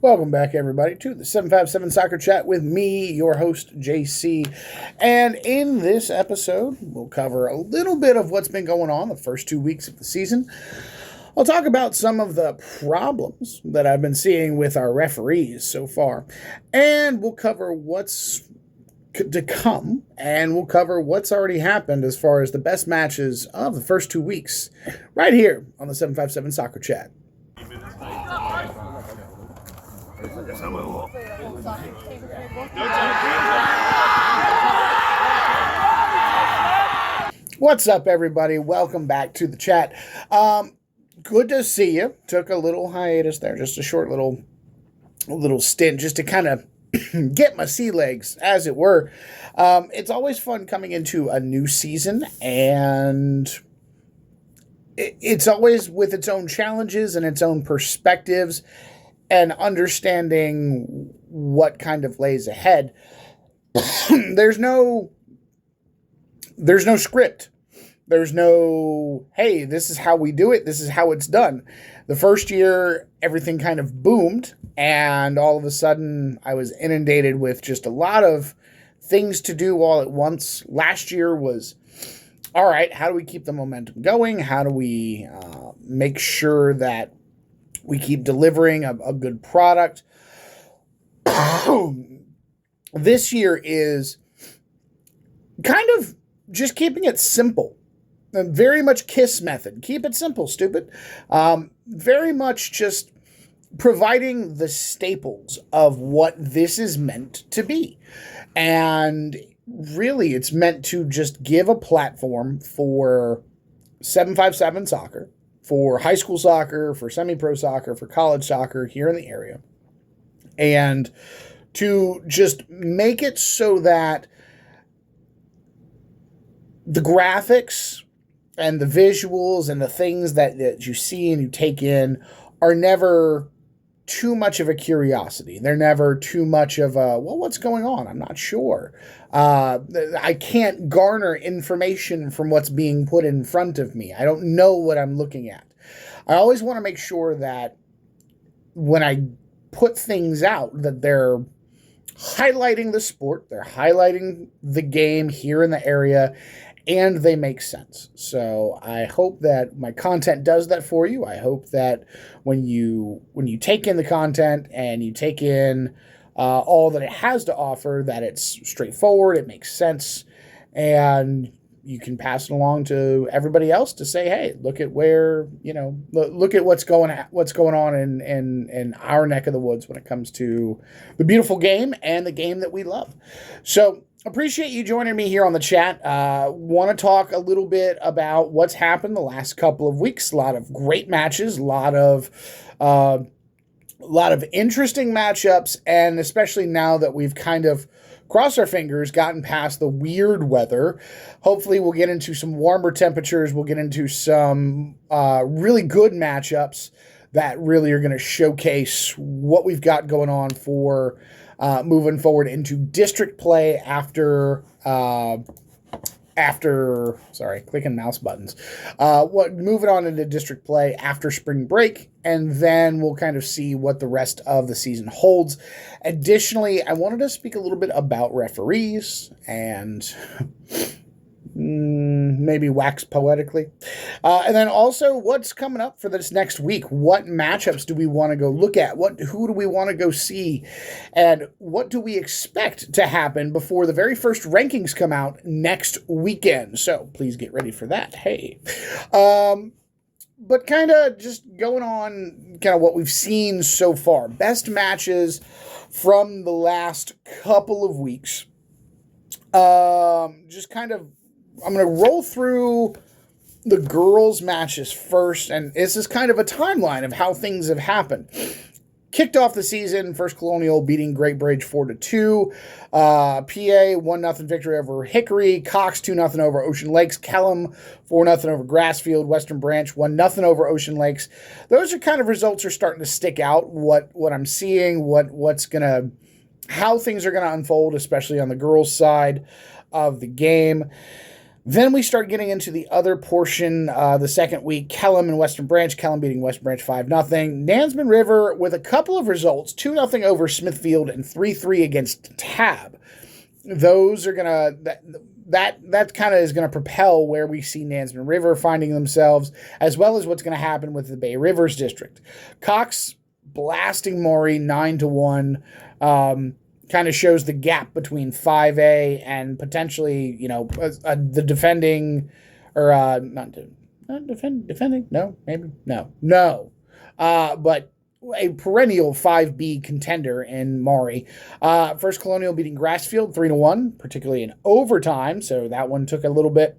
Welcome back, everybody, to the 757 Soccer Chat with me, your host, JC. And in this episode, we'll cover a little bit of what's been going on the first 2 weeks of the season. I'll talk about some of the problems that I've been seeing with our referees so far. And we'll cover what's to come, and we'll cover what's already happened as far as the best matches of the first 2 weeks, right here on the 757 Soccer Chat. What's up, everybody? Welcome back to the chat. Good to see you. Took a little hiatus there, just a short little stint, just to kind of get my sea legs, as it were. It's always fun coming into a new season, and it's always with its own challenges and its own perspectives, and understanding what kind of lays ahead. There's no script. There's no, hey, this is how we do it. This is how it's done. The first year, everything kind of boomed, and all of a sudden, I was inundated with just a lot of things to do all at once. Last year was, all right, how do we keep the momentum going? How do we make sure that we keep delivering a good product? This year is kind of just keeping it simple. Very much KISS method. Keep it simple, stupid. Very much just providing the staples of what this is meant to be. And really, it's meant to just give a platform for 757 soccer, for high school soccer, for semi-pro soccer, for college soccer here in the area. And to just make it so that the graphics and the visuals and the things that you see and you take in are never too much of a curiosity. They're never too much of a, well, what's going on? I'm not sure. I can't garner information from what's being put in front of me. I don't know what I'm looking at. I always want to make sure that when I put things out, that they're highlighting the sport, they're highlighting the game here in the area, and they make sense. So I hope that my content does that for you. I hope that when you take in the content and you take in all that it has to offer, that it's straightforward, it makes sense, and you can pass it along to everybody else to say, hey, look at where, look at what's going on in our neck of the woods when it comes to the beautiful game and the game that we love. So appreciate you joining me here on the chat. Want to talk a little bit about what's happened the last couple of weeks. A lot of great matches, a lot of interesting matchups, and especially now that we've kind of crossed our fingers, gotten past the weird weather. Hopefully we'll get into some warmer temperatures. We'll get into some really good matchups that really are going to showcase what we've got going on for moving forward into district play after clicking mouse buttons. Moving on into district play after spring break, and then we'll kind of see what the rest of the season holds. Additionally, I wanted to speak a little bit about referees and maybe wax poetically. And then also what's coming up for this next week. What matchups do we want to go look at? Who do we want to go see? And what do we expect to happen before the very first rankings come out next weekend? So please get ready for that. Hey. But kind of just going on kind of what we've seen so far. Best matches from the last couple of weeks. Just kind of, I'm going to roll through the girls' matches first, and this is kind of a timeline of how things have happened. Kicked off the season, First Colonial beating Great Bridge 4-2. PA 1-0 victory over Hickory. Cox 2-0 over Ocean Lakes. Kellam 4-0 over Grassfield. Western Branch 1-0 over Ocean Lakes. Those are kind of results are starting to stick out. What I'm seeing, how things are gonna unfold, especially on the girls' side of the game. Then we start getting into the other portion, the second week. Kellam and Western Branch. Kellam beating Western Branch 5-0. Nansemond River with a couple of results, 2-0 over Smithfield and 3-3 against Tab. Those are gonna that kind of is gonna propel where we see Nansemond River finding themselves, as well as what's gonna happen with the Bay Rivers District. Cox blasting Maury 9-1. Kind of shows the gap between 5A and potentially, the defending, or defending. No, maybe no. But a perennial 5B contender in Maury. First Colonial beating Grassfield 3-1, particularly in overtime. So that one took a little bit.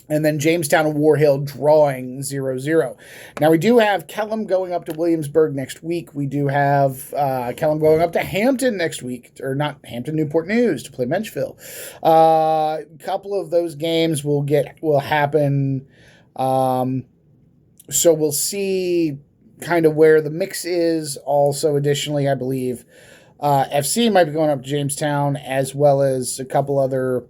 And then Jamestown and War Hill drawing 0-0. Now, we do have Kellam going up to Williamsburg next week. We do have Kellam going up to Hampton next week. Or not Hampton, Newport News to play Menchville. A couple of those games will happen. So we'll see kind of where the mix is. Also, additionally, I believe FC might be going up to Jamestown, as well as a couple other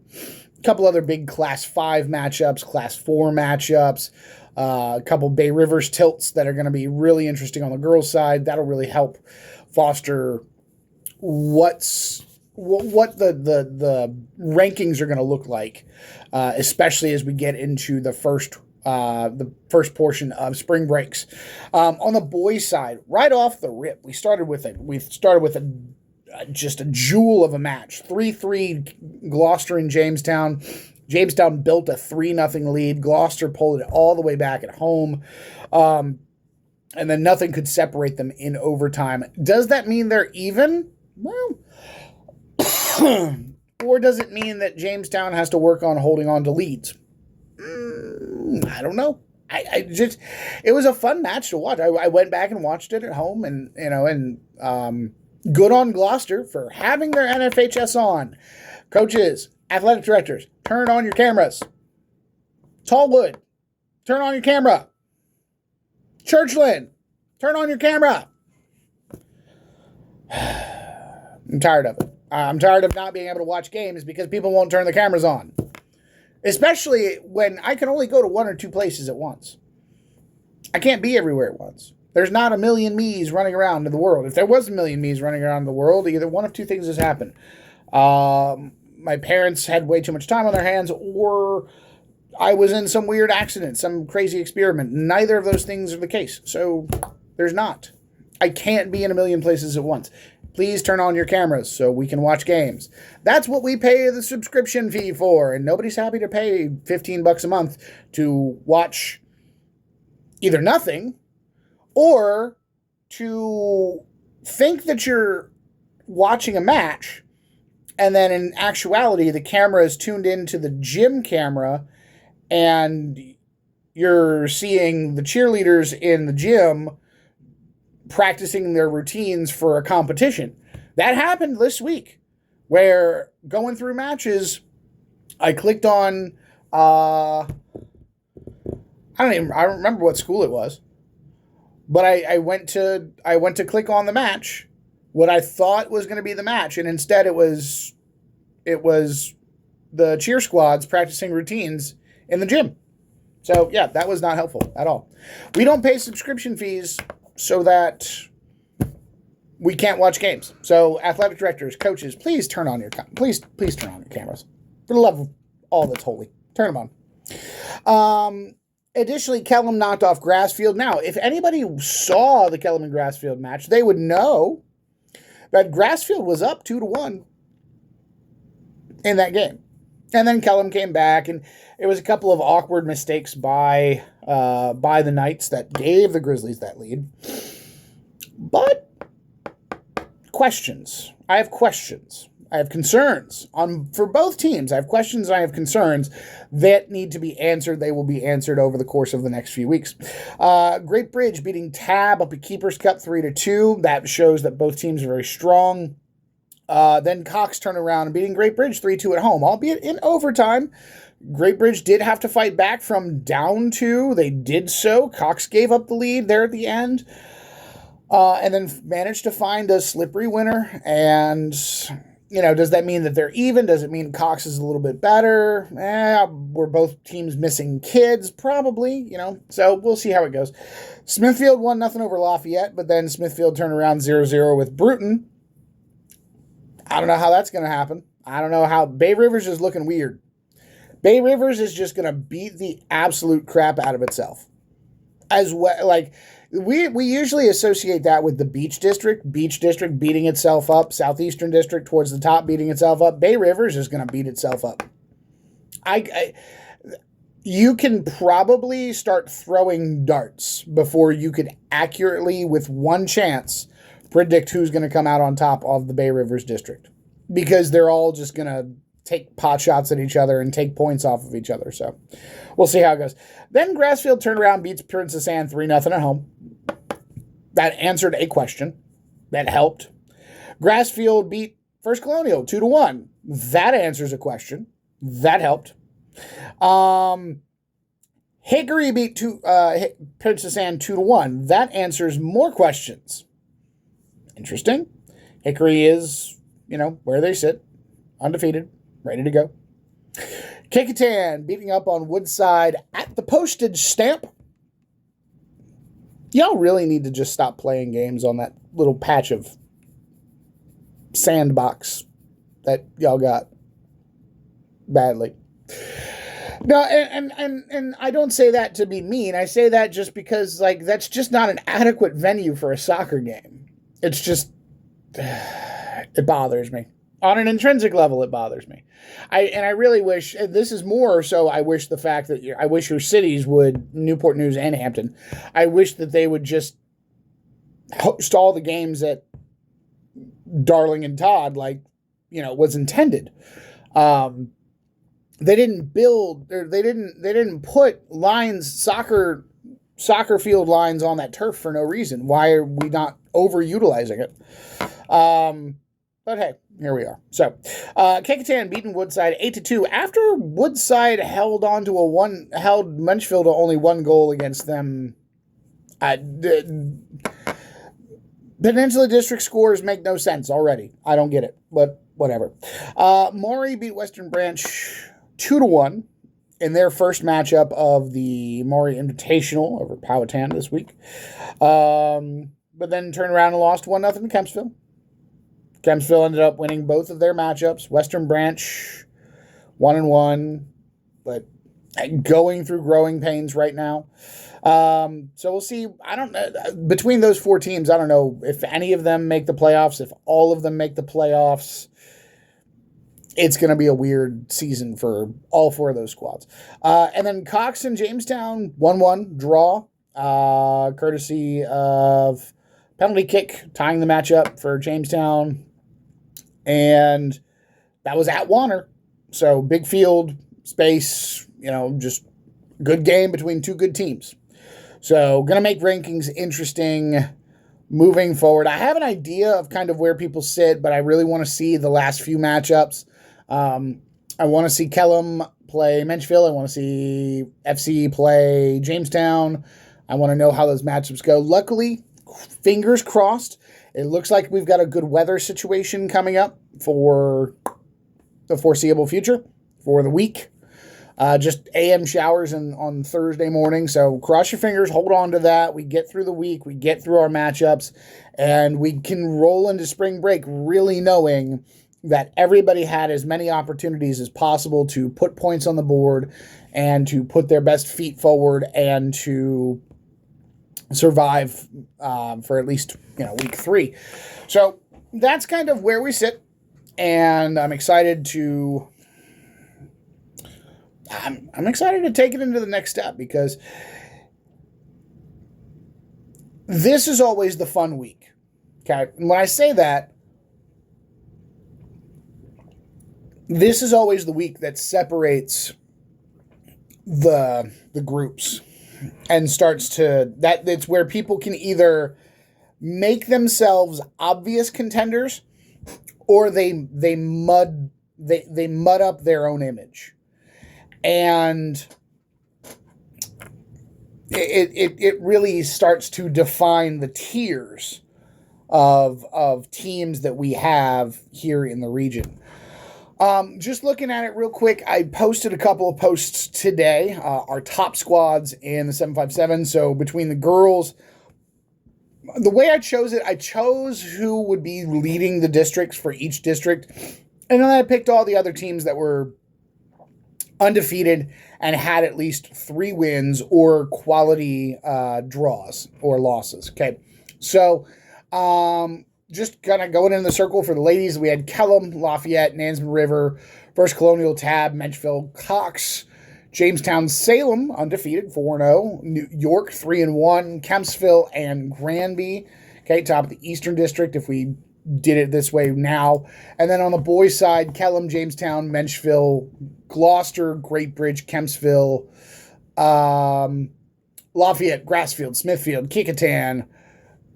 big Class 5 matchups, Class 4 matchups, a couple Bay Rivers tilts that are going to be really interesting on the girls' side. That'll really help foster what the rankings are going to look like, especially as we get into the first portion of spring breaks. On the boys' side, right off the rip, we started with just a jewel of a match. 3-3 Gloucester and Jamestown. Jamestown built a 3-0 lead. Gloucester pulled it all the way back at home. And then nothing could separate them in overtime. Does that mean they're even? Well, or does it mean that Jamestown has to work on holding on to leads? I don't know. It was a fun match to watch. I went back and watched it at home, and good on Gloucester for having their NFHS on. Coaches, athletic directors, turn on your cameras. Tallwood, turn on your camera. Churchland, turn on your camera. I'm tired of it. I'm tired of not being able to watch games because people won't turn the cameras on. Especially when I can only go to one or two places at once. I can't be everywhere at once. There's not a million me's running around in the world. If there was a million me's running around in the world, either one of two things has happened. My parents had way too much time on their hands, or I was in some weird accident, some crazy experiment. Neither of those things are the case. So there's not. I can't be in a million places at once. Please turn on your cameras so we can watch games. That's what we pay the subscription fee for, and nobody's happy to pay $15 a month to watch either nothing or to think that you're watching a match, and then in actuality, the camera is tuned into the gym camera, and you're seeing the cheerleaders in the gym practicing their routines for a competition. That happened this week, where going through matches, I clicked on, I don't remember what school it was. But I went to click on the match, what I thought was going to be the match, and instead it was the cheer squads practicing routines in the gym. So yeah, that was not helpful at all. We don't pay subscription fees so that we can't watch games. So athletic directors, coaches, please turn on your please turn on your cameras. For the love of all that's holy, turn them on. Additionally, Kellam knocked off Grassfield. Now, if anybody saw the Kellam and Grassfield match, they would know that Grassfield was up 2-1 in that game. And then Kellam came back, and it was a couple of awkward mistakes by the Knights that gave the Grizzlies that lead. But questions. I have questions. I have concerns for both teams. I have questions and I have concerns that need to be answered. They will be answered over the course of the next few weeks. Great Bridge beating Tab up at Keepers Cup 3-2. That shows that both teams are very strong. Then Cox turned around and beating Great Bridge 3-2 at home, albeit in overtime. Great Bridge did have to fight back from down 2. They did so. Cox gave up the lead there at the end. And then managed to find a slippery winner and does that mean that they're even? Does it mean Cox is a little bit better? Were both teams missing kids? Probably, So we'll see how it goes. Smithfield won nothing over Lafayette, but then Smithfield turned around 0-0 with Bruton. I don't know how that's going to happen. I don't know how. Bay Rivers is looking weird. Bay Rivers is just going to beat the absolute crap out of itself. As well, like, we usually associate that with the Beach District beating itself up, Southeastern District towards the top beating itself up. Bay Rivers is going to beat itself up. You can probably start throwing darts before you could accurately, with one chance, predict who's going to come out on top of the Bay Rivers District, because they're all just going to take pot shots at each other and take points off of each other. So we'll see how it goes. Then Grassfield turned around, beats Princess Anne 3-0 at home. That answered a question. That helped. Grassfield beat First Colonial 2-1. That answers a question. That helped. Hickory beat Princess Anne 2-1. That answers more questions. Interesting. Hickory is, where they sit, undefeated, ready to go. Kecoughtan beating up on Woodside at the postage stamp. Y'all really need to just stop playing games on that little patch of sandbox that y'all got badly. No, and I don't say that to be mean. I say that just because, that's just not an adequate venue for a soccer game. It's just, it bothers me. On an intrinsic level, it bothers me. I really wish, this is more so, I wish the fact that, I wish your cities would, Newport News and Hampton, I wish that they would just host all the games at Darling and Todd was intended. They didn't build, or they didn't put soccer field lines on that turf for no reason. Why are we not overutilizing it? But hey, here we are. So, Kecoughtan beating Woodside 8-2 after Woodside held Munchville to only one goal against them. Peninsula District scores make no sense already. I don't get it, but whatever. Maury beat Western Branch 2-1 in their first matchup of the Maury Invitational over Powhatan this week. But then turned around and lost 1-0 to Kempsville. Kempsville ended up winning both of their matchups. Western Branch 1-1, but going through growing pains right now. So we'll see. I don't know. Between those four teams, I don't know if any of them make the playoffs, if all of them make the playoffs. It's going to be a weird season for all four of those squads. And then Cox and Jamestown 1-1 draw, courtesy of penalty kick tying the matchup for Jamestown. And that was at Warner. So big field, space, just good game between two good teams. So going to make rankings interesting moving forward. I have an idea of kind of where people sit, but I really want to see the last few matchups. I want to see Kellam play Menchville. I want to see FC play Jamestown. I want to know how those matchups go. Luckily, fingers crossed, it looks like we've got a good weather situation coming up for the foreseeable future, for the week. Just AM showers on Thursday morning. So cross your fingers, hold on to that. We get through the week, we get through our matchups, and we can roll into spring break really knowing that everybody had as many opportunities as possible to put points on the board and to put their best feet forward and to survive for at least week 3. So that's kind of where we sit, and I'm excited to take it into the next step, because this is always the fun week. Okay, and when I say that, this is always the week that separates the groups and starts to it's where people can either make themselves obvious contenders or they mud up their own image. And it really starts to define the tiers of teams that we have here in the region. Just looking at it real quick, I posted a couple of posts today, our top squads in the 757. So between the girls, the way I chose it, I chose who would be leading the districts for each district. And then I picked all the other teams that were undefeated and had at least 3 wins or quality draws or losses. Okay. So, just kind of going in the circle for the ladies, we had Kellam, Lafayette, Nansemond River, First Colonial, Tab, Menchville, Cox, Jamestown, Salem, undefeated, 4-0, New York, 3-1, Kempsville, and Granby. Okay, top of the Eastern District if we did it this way now. And then on the boys' side, Kellam, Jamestown, Menchville, Gloucester, Great Bridge, Kempsville, Lafayette, Grassfield, Smithfield, Kecoughtan,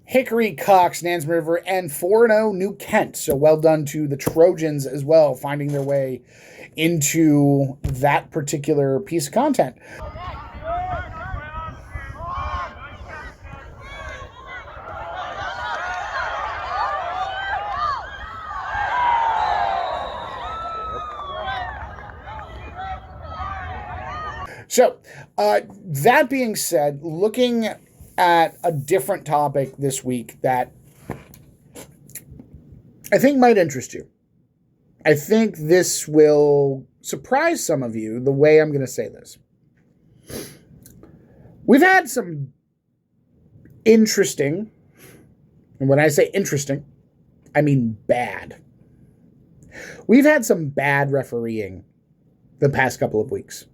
Hickory, Cox, Nansemond River, and 4-0 New Kent. So well done to the Trojans as well, finding their way into that particular piece of content. So, that being said, looking at a different topic this week that I think might interest you. I think this will surprise some of you the way I'm going to say this. We've had some interesting, and when I say interesting, I mean bad. We've had some bad refereeing the past couple of weeks.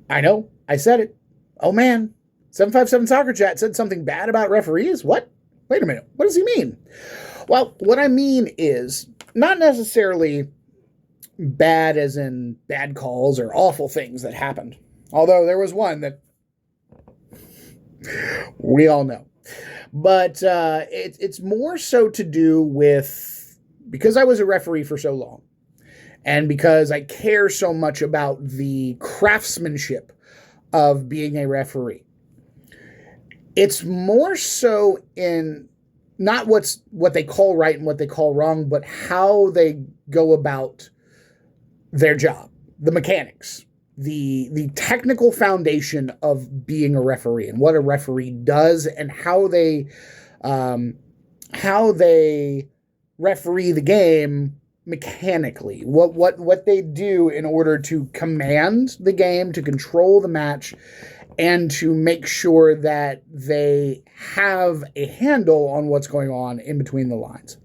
I know, I said it. Oh man, 757 Soccer Chat said something bad about referees? What? Wait a minute, what does he mean? Well, what I mean is not necessarily bad as in bad calls or awful things that happened. Although there was one that we all know. But it's more so to do with, because I was a referee for so long, and because I care so much about the craftsmanship of being a referee. It's more so in not what they call right and what they call wrong, but how they go about their job, the mechanics, the technical foundation of being a referee and what a referee does and how they referee the game mechanically, what they do in order to command the game, to control the match, and to make sure that they have a handle on what's going on in between the lines.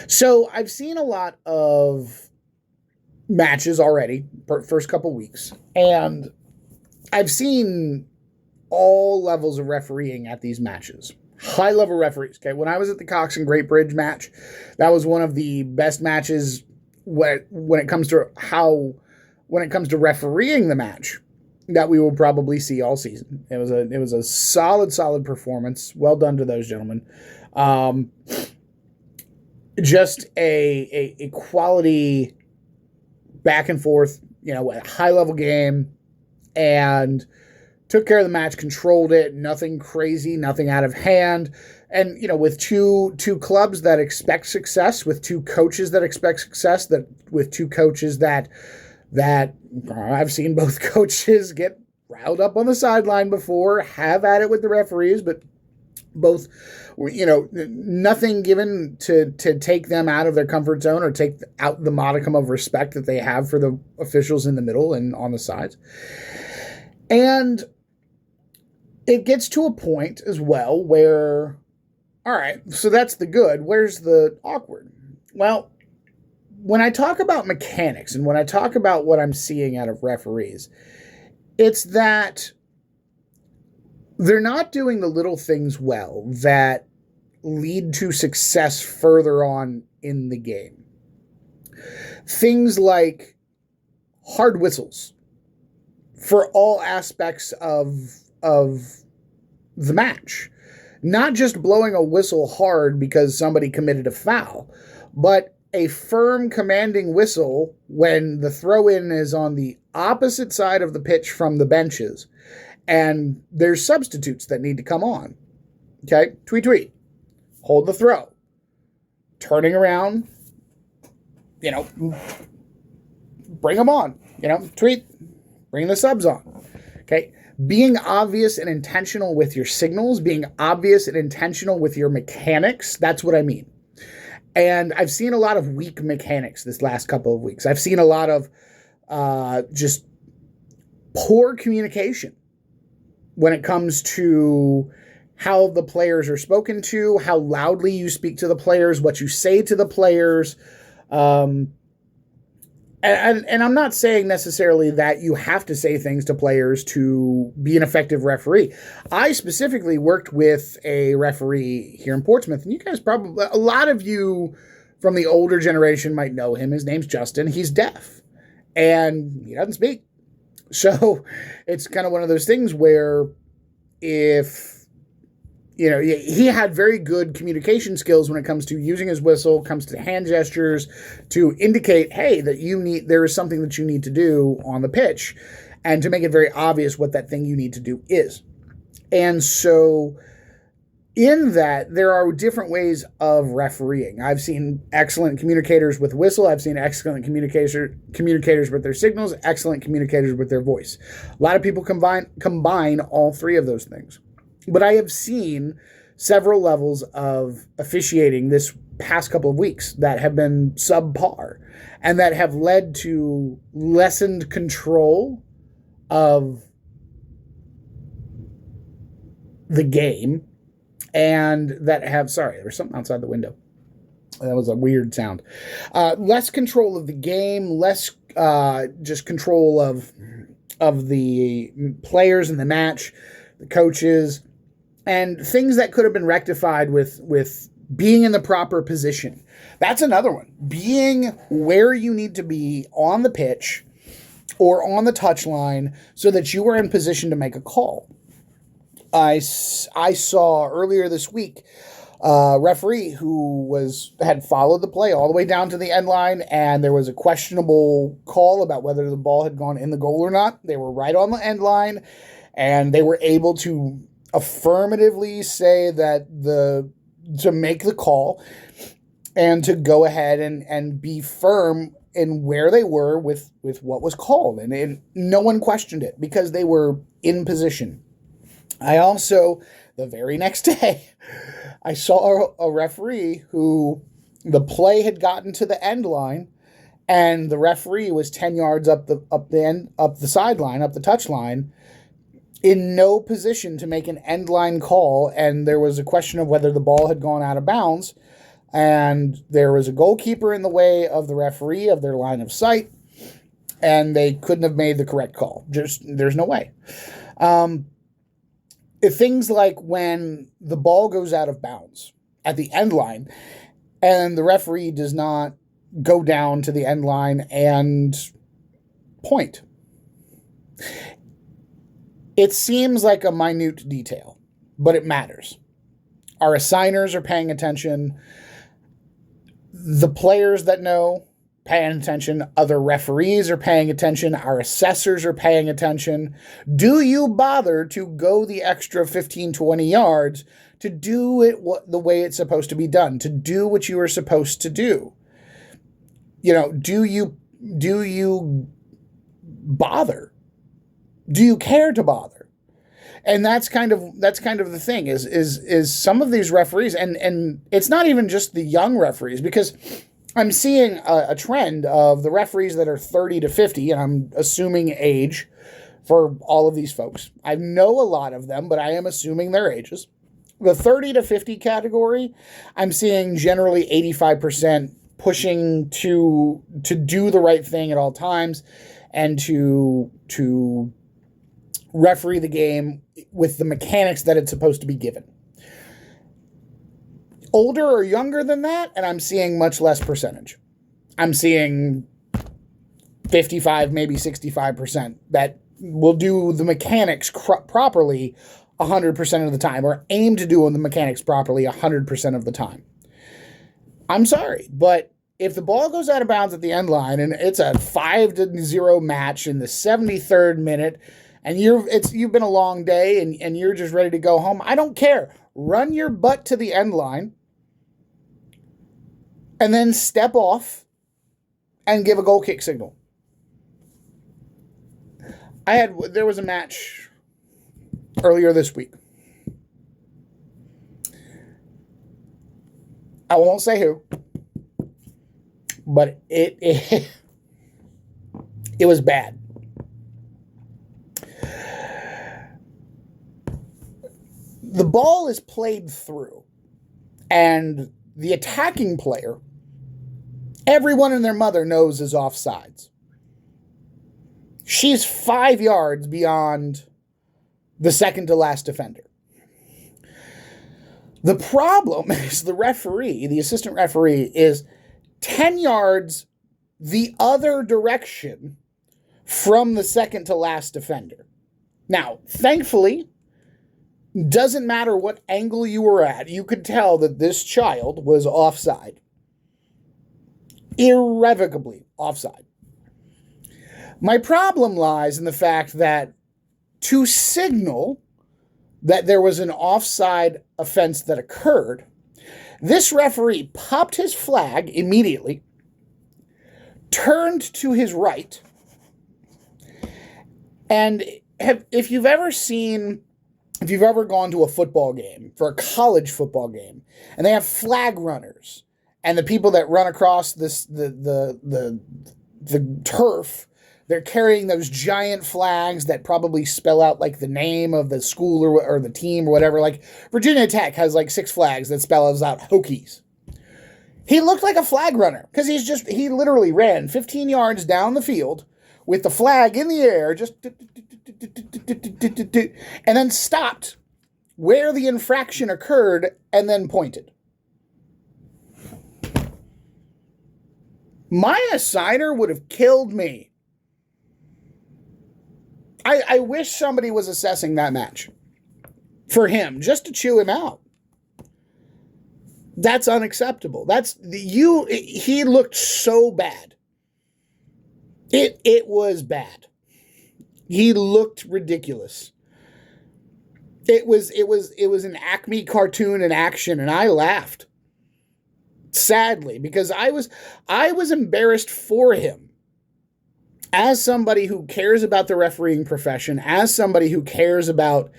So I've seen a lot of matches already, first couple weeks, and I've seen all levels of refereeing at these matches. High-level referees. Okay, when I was at the Cox and Great Bridge match, that was one of the best matches when it comes to refereeing the match that we will probably see all season. It was a solid performance. Well done to those gentlemen. Just a quality back and forth, a high-level game, and took care of the match, controlled it, nothing crazy, nothing out of hand. And, with two clubs that expect success, with 2 coaches that expect success, with 2 coaches that I've seen both coaches get riled up on the sideline before, have at it with the referees, but both, nothing given to take them out of their comfort zone or take out the modicum of respect that they have for the officials in the middle and on the sides. And it gets to a point as well where, all right, so that's the good. Where's the awkward? Well, when I talk about mechanics and when I talk about what I'm seeing out of referees, it's that they're not doing the little things well that lead to success further on in the game. Things like hard whistles for all aspects of the match. Not just blowing a whistle hard because somebody committed a foul, but a firm commanding whistle when the throw-in is on the opposite side of the pitch from the benches and there's substitutes that need to come on. Okay, tweet, tweet. Hold the throw. Turning around, bring them on. Tweet, bring the subs on. Okay, being obvious and intentional with your signals, being obvious and intentional with your mechanics, that's what I mean. And I've seen a lot of weak mechanics this last couple of weeks. I've seen a lot of just poor communication when it comes to how the players are spoken to, how loudly you speak to the players, what you say to the players. And I'm not saying necessarily that you have to say things to players to be an effective referee. I specifically worked with a referee here in Portsmouth, and you guys probably, a lot of you from the older generation might know him. His name's Justin. He's deaf, and he doesn't speak. So it's kind of one of those things where if, he had very good communication skills when it comes to using his whistle, comes to hand gestures to indicate, hey, that there is something that you need to do on the pitch, and to make it very obvious what that thing you need to do is. And so in that, there are different ways of refereeing. I've seen excellent communicators with whistle. I've seen excellent communicators with their signals, excellent communicators with their voice. A lot of people combine all three of those things. But I have seen several levels of officiating this past couple of weeks that have been subpar and that have led to lessened control of the game, and that have, sorry, there was something outside the window. That was a weird sound. Less control of the game, less just control of the players in the match, the coaches, and things that could have been rectified with being in the proper position. That's another one. Being where you need to be on the pitch or on the touchline so that you are in position to make a call. I saw earlier this week a referee who had followed the play all the way down to the end line, and there was a questionable call about whether the ball had gone in the goal or not. They were right on the end line, and they were able to affirmatively say that to make the call and to go ahead and be firm in where they were with what was called. And no one questioned it because they were in position. I also, the very next day, I saw a referee who the play had gotten to the end line, and the referee was 10 yards up the sideline, up the touch line, in no position to make an end line call. And there was a question of whether the ball had gone out of bounds, and there was a goalkeeper in the way of the referee, of their line of sight, and they couldn't have made the correct call. There's no way. Things like when the ball goes out of bounds at the end line and the referee does not go down to the end line and point. It seems like a minute detail, but it matters. Our assigners are paying attention. The players that know, paying attention. Other referees are paying attention. Our assessors are paying attention. Do you bother to go the extra 15, 20 yards to do it the way it's supposed to be done, to do what you are supposed to do? Do you bother? Do you care to bother? And that's kind of the thing is some of these referees, and it's not even just the young referees, because I'm seeing a trend of the referees that are 30 to 50, and I'm assuming age for all of these folks. I know a lot of them, but I am assuming their ages. The 30 to 50 category, I'm seeing generally 85% pushing to do the right thing at all times and to referee the game with the mechanics that it's supposed to be given. Older or younger than that, and I'm seeing much less percentage. I'm seeing 55, maybe 65% that will do the mechanics properly 100% of the time, or aim to do the mechanics properly 100% of the time. I'm sorry, but if the ball goes out of bounds at the end line and it's a 5-0 match in the 73rd minute, and you've been a long day and you're just ready to go home, I don't care. run your butt to the end line, and then step off and give a goal kick signal. There was a match earlier this week. I won't say who, but it was bad. The ball is played through, and the attacking player, everyone and their mother knows, is offsides. She's 5 yards beyond the second to last defender. The problem is the referee, the assistant referee, is 10 yards the other direction from the second to last defender. Now, thankfully, doesn't matter what angle you were at, you could tell that this child was offside. Irrevocably offside. My problem lies in the fact that to signal that there was an offside offense that occurred, this referee popped his flag immediately, turned to his right, and if you've ever gone to a football game, for a college football game, and they have flag runners, and the people that run across the turf, they're carrying those giant flags that probably spell out like the name of the school or the team or whatever. Like Virginia Tech has like 6 flags that spells out Hokies. He looked like a flag runner because he literally ran 15 yards down the field with the flag in the air, just and then stopped where the infraction occurred and then pointed. My assigner would have killed me. I wish somebody was assessing that match for him, just to chew him out. That's unacceptable. He looked so bad. It was bad. He looked ridiculous. It was an Acme cartoon in action, and I laughed. Sadly, because I was embarrassed for him. As somebody who cares about the refereeing profession, as somebody who cares about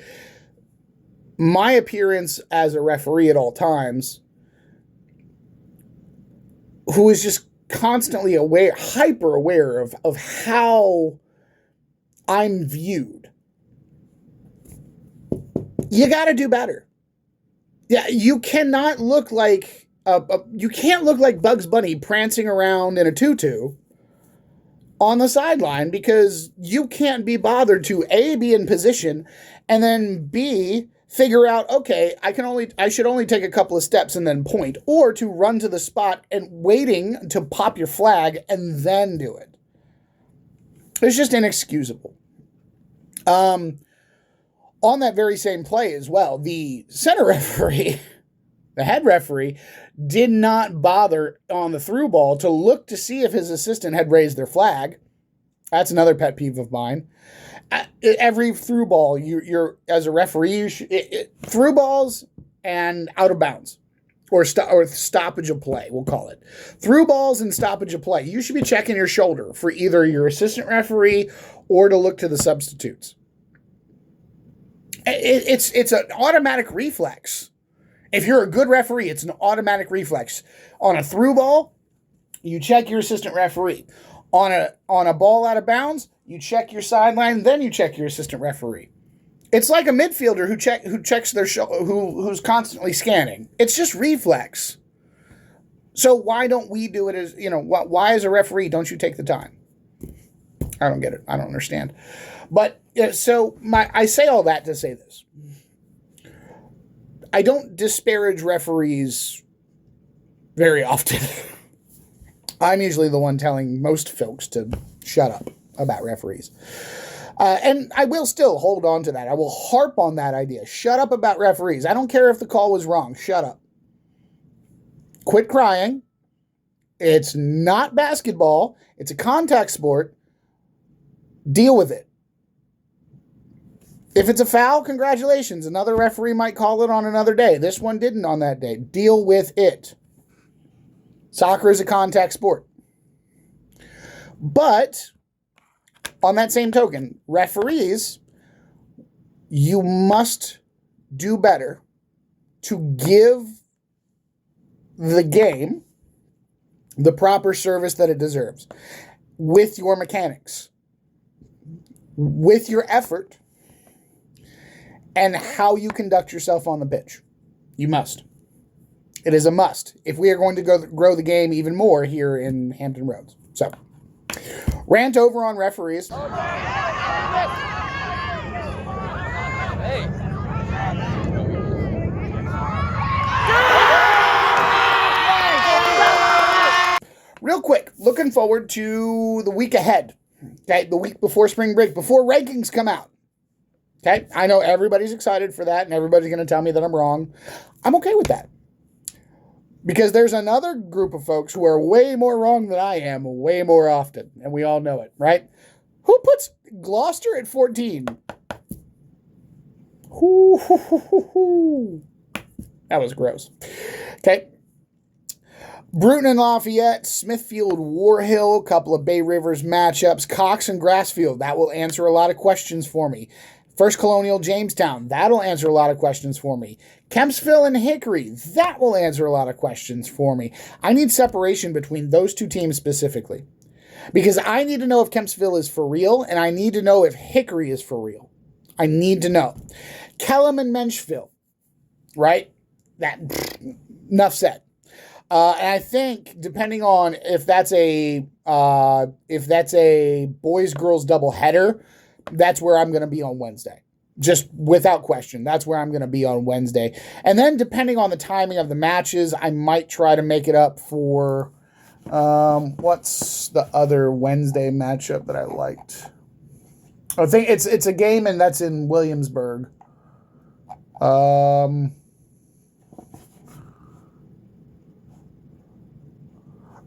my appearance as a referee at all times, who is just constantly hyper aware of how I'm viewed. You got to do better. Yeah, you cannot look like you can't look like Bugs Bunny prancing around in a tutu on the sideline, because you can't be bothered to A, be in position, and then B, figure out, okay, I should only take a couple of steps and then point, or to run to the spot and waiting to pop your flag and then do it. It's just inexcusable. On that very same play as well, the center referee, the head referee, did not bother on the through ball to look to see if his assistant had raised their flag. That's another pet peeve of mine. Every through ball, you're as a referee, through balls and out of bounds, or stoppage of play, we'll call it. Through balls and stoppage of play, you should be checking your shoulder for either your assistant referee or to look to the substitutes. It's an automatic reflex. If you're a good referee, it's an automatic reflex. On a through ball, you check your assistant referee. On a ball out of bounds, you check your sideline, then you check your assistant referee. It's like a midfielder who checks their who's constantly scanning. It's just reflex. So why don't we do it as, why as a referee don't you take the time? I don't get it. I don't understand. But I say all that to say this. I don't disparage referees very often. I'm usually the one telling most folks to shut up about referees. And I will still hold on to that. I will harp on that idea. Shut up about referees. I don't care if the call was wrong. Shut up. Quit crying. It's not basketball. It's a contact sport. Deal with it. If it's a foul, congratulations. Another referee might call it on another day. This one didn't on that day. Deal with it. Soccer is a contact sport. But on that same token, referees, you must do better to give the game the proper service that it deserves with your mechanics, with your effort, and how you conduct yourself on the pitch. You must. It is a must if we are going to grow the game even more here in Hampton Roads. So, rant over on referees. Real quick, looking forward to the week ahead. Okay, the week before spring break, before rankings come out. Okay, I know everybody's excited for that, and everybody's going to tell me that I'm wrong. I'm okay with that. Because there's another group of folks who are way more wrong than I am, way more often, and we all know it, right? Who puts Gloucester at 14? That was gross. Okay. Bruton and Lafayette, Smithfield, War Hill, a couple of Bay Rivers matchups, Cox and Grassfield. That will answer a lot of questions for me. First Colonial, Jamestown. That'll answer a lot of questions for me. Kempsville and Hickory. That will answer a lot of questions for me. I need separation between those two teams specifically. Because I need to know if Kempsville is for real, and I need to know if Hickory is for real. I need to know. Kellam and Menchville. Right? That, enough said. And I think, depending on if that's a boys-girls doubleheader, that's where I'm going to be on Wednesday. Just without question, that's where I'm going to be on Wednesday. And then, depending on the timing of the matches, I might try to make it up for, what's the other Wednesday matchup that I liked? I think it's a game, and that's in Williamsburg.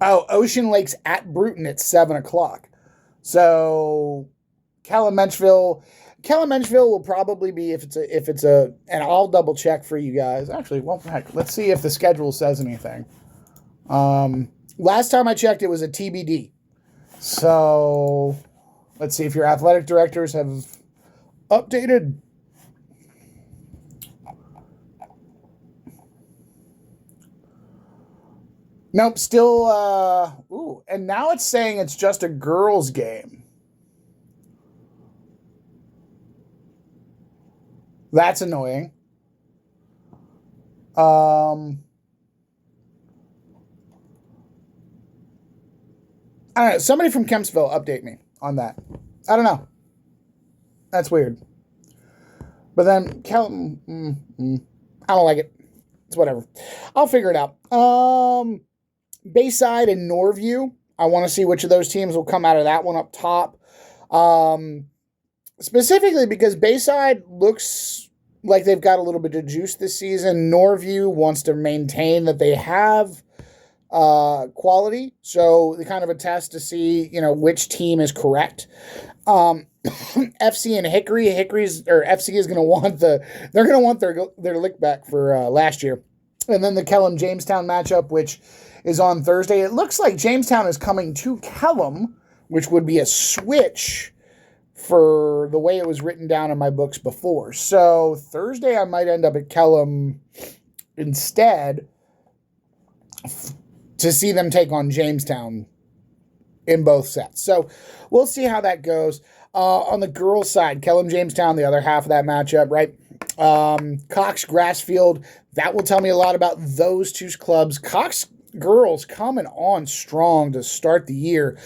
Ocean Lakes at Bruton at 7 o'clock. So Kellam Menchville will probably be if it's a and I'll double check for you guys. Actually, well, heck, let's see if the schedule says anything. Last time I checked, it was a TBD. So let's see if your athletic directors have updated. Nope, still, and now it's saying it's just a girls' game. That's annoying. I don't know. Somebody from Kempsville update me on that. I don't know. That's weird. But then, I don't like it. It's whatever. I'll figure it out. Bayside and Norview. I want to see which of those teams will come out of that one up top. Specifically because Bayside looks like they've got a little bit of juice this season. Norview wants to maintain that they have quality. So they kind of a test to see, which team is correct. FC and Hickory. FC is going to want their lick back for last year. And then the Kellam Jamestown matchup, which is on Thursday. It looks like Jamestown is coming to Kellam, which would be a switch for the way it was written down in my books before. So Thursday I might end up at Kellam instead to see them take on Jamestown in both sets. So we'll see how that goes. On the girls' side, Kellam Jamestown, the other half of that matchup, right? Cox Grassfield, that will tell me a lot about those two clubs. Cox girls coming on strong to start the year.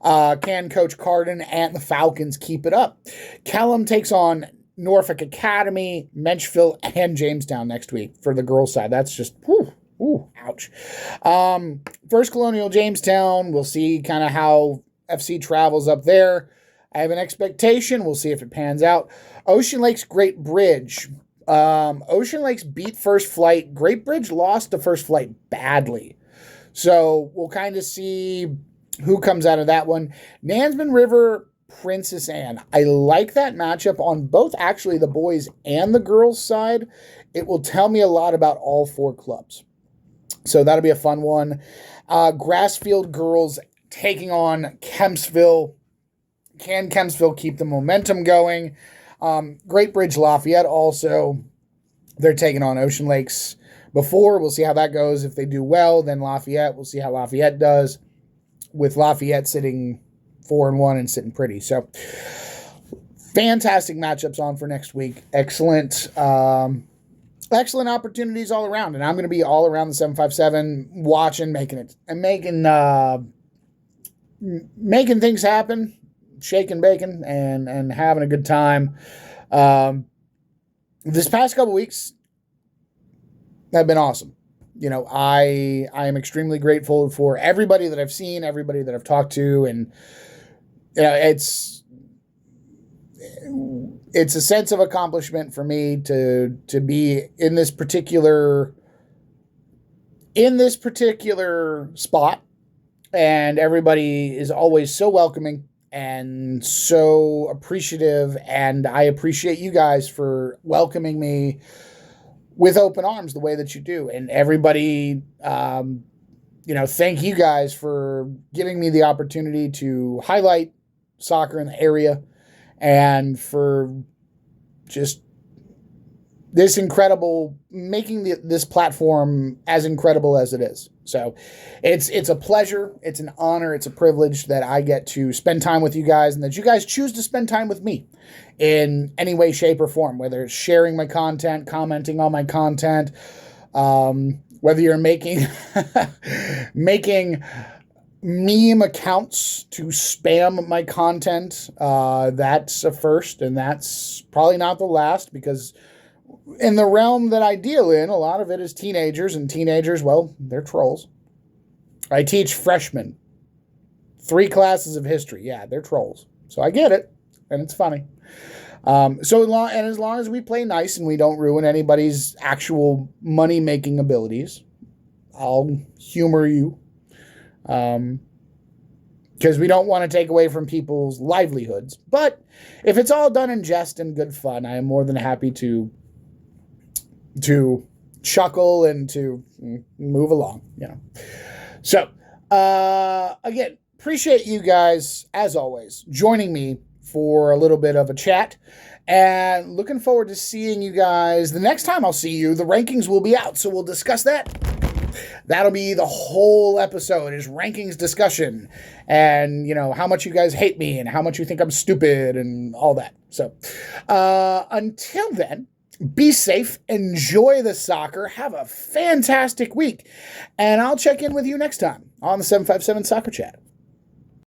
Can Coach Carden and the Falcons keep it up? Kellam takes on Norfolk Academy, Menchville, and Jamestown next week for the girls' side. That's just, ouch. First Colonial Jamestown, we'll see kind of how FC travels up there. I have an expectation. We'll see if it pans out. Ocean Lakes, Great Bridge. Ocean Lakes beat First Flight. Great Bridge lost to First Flight badly. So we'll kind of see who comes out of that one. Nansemond River Princess Anne. I like that matchup on both actually the boys and the girls side. It will tell me a lot about all four clubs. So that'll be a fun one. Grassfield girls taking on Kempsville. Can Kempsville keep the momentum going? Great Bridge Lafayette also. They're taking on Ocean Lakes before. We'll see how that goes. If they do well, then Lafayette. We'll see how Lafayette does, with Lafayette sitting 4-1 and sitting pretty. So fantastic matchups on for next week. Excellent. Excellent opportunities all around. And I'm going to be all around the 757 watching, making things happen, shaking bacon and having a good time. This past couple weeks have been awesome. You know, I am extremely grateful for everybody that I've seen, everybody that I've talked to, and you know, it's a sense of accomplishment for me to be in this particular spot, and everybody is always so welcoming and so appreciative, and I appreciate you guys for welcoming me with open arms the way that you do. And everybody, thank you guys for giving me the opportunity to highlight soccer in the area, and for just this incredible, making this platform as incredible as it is. So it's a pleasure, it's an honor, it's a privilege that I get to spend time with you guys, and that you guys choose to spend time with me in any way, shape, or form, whether it's sharing my content, commenting on my content, whether you're making meme accounts to spam my content. That's a first, and that's probably not the last, because in the realm that I deal in, a lot of it is teenagers, and teenagers, well, they're trolls. I teach freshmen 3 classes of history. Yeah, they're trolls. So I get it, and it's funny. As long as we play nice and we don't ruin anybody's actual money-making abilities, I'll humor you. Because we don't want to take away from people's livelihoods. But if it's all done in jest and good fun, I am more than happy to chuckle and to move along, you know. So, again, appreciate you guys, as always, joining me for a little bit of a chat, and looking forward to seeing you guys the next time I'll see you. The rankings will be out, so we'll discuss that. That'll be the whole episode, is rankings discussion, and, you know, how much you guys hate me and how much you think I'm stupid and all that. So, until then, be safe, enjoy the soccer, have a fantastic week, and I'll check in with you next time on the 757 Soccer Chat.